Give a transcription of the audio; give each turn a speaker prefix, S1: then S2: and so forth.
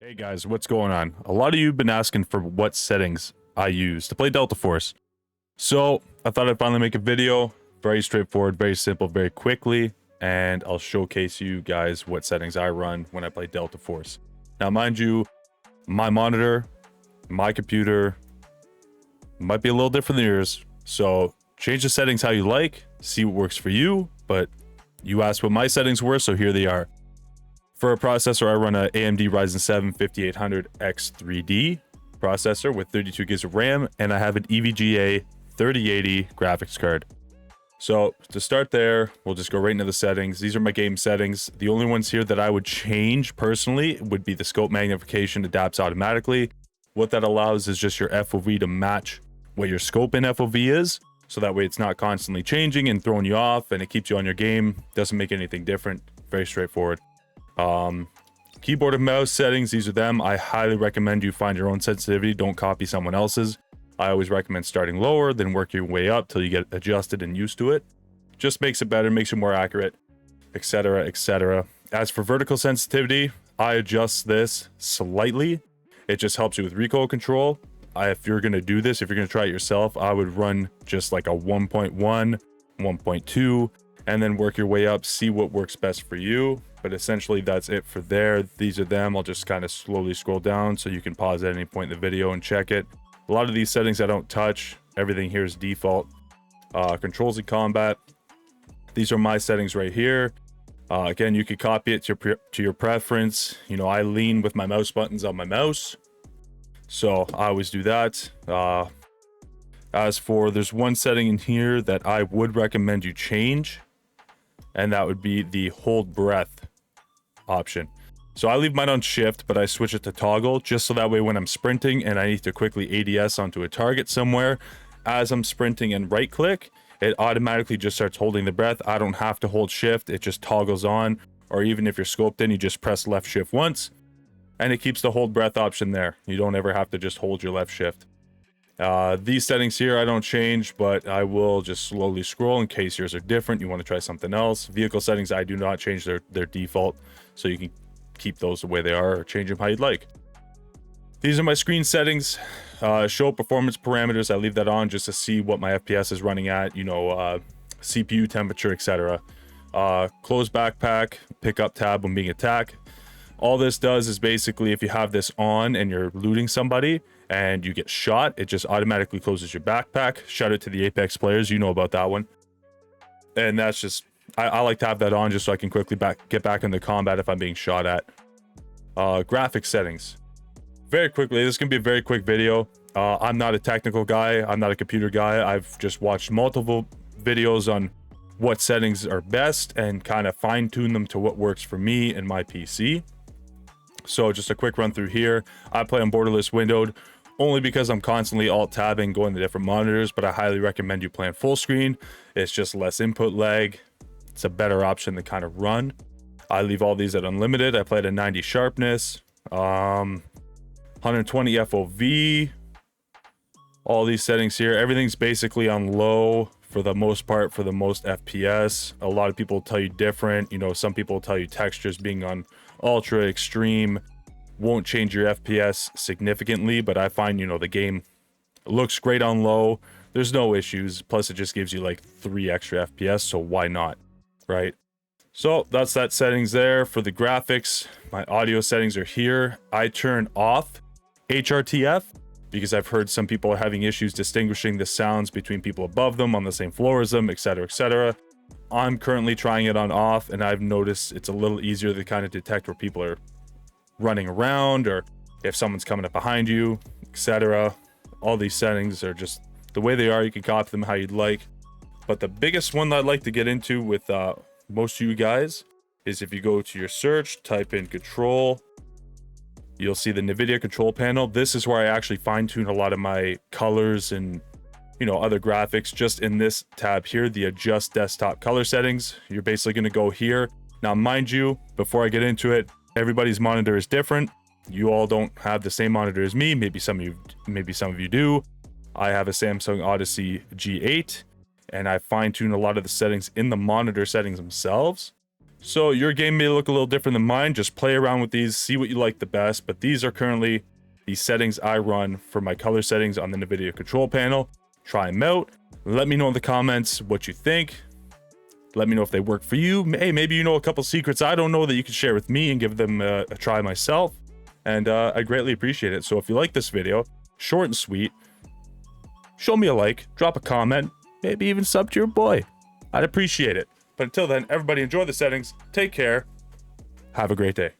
S1: Hey guys, what's going on? A lot of you have been asking for what settings I use to play Delta Force. So I thought I'd finally make a video. Very straightforward, very simple, very quickly. And I'll showcase you guys what settings I run when I play Delta Force. Now, mind you, my monitor, my computer might be a little different than yours. So change the settings how you like, see what works for you. But you asked what my settings were, so here they are. For a processor, I run a AMD Ryzen 7 5800X3D processor with 32 gigs of RAM, and I have an EVGA 3080 graphics card. So to start there, we'll just go right into the settings. These are my game settings. The only ones here that I would change personally would be the scope magnification adapts automatically. What that allows is just your FOV to match what your scope in FOV is. So that way it's not constantly changing and throwing you off, and it keeps you on your game. Doesn't make anything different. Very straightforward. Keyboard and mouse settings, these are them. I highly recommend you find your own sensitivity. Don't copy someone else's. I always recommend starting lower, then work your way up till you get adjusted and used to it. Just makes it better, makes it more accurate, etc., etc. As for vertical sensitivity, I adjust this slightly. It just helps you with recoil control. If you're going to do this, if you're going to try it yourself, I would run just like a 1.1, 1.2, and then work your way up, see what works best for you. But essentially that's it for there. These are them. I'll just kind of slowly scroll down so you can pause at any point in the video and check it. A lot of these settings I don't touch. Everything here is default. Controls in combat. These are my settings right here. Again, you could copy it to your preference. You know, I lean with my mouse buttons on my mouse, so I always do that. As for, there's one setting in here that I would recommend you change, and that would be the hold breath option. So I leave mine on shift, but I switch it to toggle just so that way when I'm sprinting and I need to quickly ADS onto a target somewhere, as I'm sprinting and right click, it automatically just starts holding the breath. I don't have to hold shift, it just toggles on. Or even if you're scoped in, you just press left shift once and it keeps the hold breath option there. You don't ever have to just hold your left shift. These settings here I don't change, but I will just slowly scroll in case yours are different, you want to try something else. Vehicle settings I do not change, their default, so you can keep those the way they are or change them how you'd like. These are my screen settings. Show performance parameters, I leave that on just to see what my FPS is running at, you know, CPU temperature, etc. Close backpack, pick up tab when being attacked. All this does is basically if you have this on and you're looting somebody and you get shot, it just automatically closes your backpack. Shout out to the Apex players, you know about that one. And that's just, I like to have that on just so I can quickly get back into combat if I'm being shot at. Graphics settings. Very quickly, this is gonna be a very quick video. I'm not a technical guy, I'm not a computer guy. I've just watched multiple videos on what settings are best and kind of fine-tune them to what works for me and my PC. So just a quick run through here. I play on borderless windowed only because I'm constantly alt-tabbing, going to different monitors, but I highly recommend you playing full screen. It's just less input lag. It's a better option to kind of run. I leave all these at unlimited. I play at a 90 sharpness, 120 FOV. All these settings here, everything's basically on low for the most part, for the most FPS. A lot of people tell you different. You know, some people tell you textures being on ultra extreme won't change your FPS significantly, but I find, you know, the game looks great on low. There's no issues. Plus it just gives you like 3 extra FPS, so why not, right? So that's that settings there. For the graphics, my audio settings are here. I turn off HRTF because I've heard some people are having issues distinguishing the sounds between people above them, on the same floor as them, etc., etc. I'm currently trying it on off, and I've noticed it's a little easier to kind of detect where people are running around or if someone's coming up behind you, etc. All these settings are just the way they are. You can copy them how you'd like. But the biggest one that I'd like to get into with most of you guys is if you go to your search, type in control, you'll see the NVIDIA control panel. This is where I actually fine-tune a lot of my colors and, you know, other graphics. Just in this tab here, the adjust desktop color settings, you're basically going to go here. Now, mind you, before I get into it, everybody's monitor is different. You all don't have the same monitor as me. Maybe some of you do. I have a Samsung Odyssey G8, and I fine-tune a lot of the settings in the monitor settings themselves So your game may look a little different than mine. Just play around with these, see what you like the best. But these are currently the settings I run for my color settings on the NVIDIA control panel. Try them out. Let me know in the comments what you think. Let me know if they work for you. Hey, maybe you know a couple secrets I don't know that you can share with me and give them a try myself. And I greatly appreciate it. So if you like this video, short and sweet, show me a like, drop a comment, maybe even sub to your boy. I'd appreciate it. But until then, everybody enjoy the settings. Take care. Have a great day.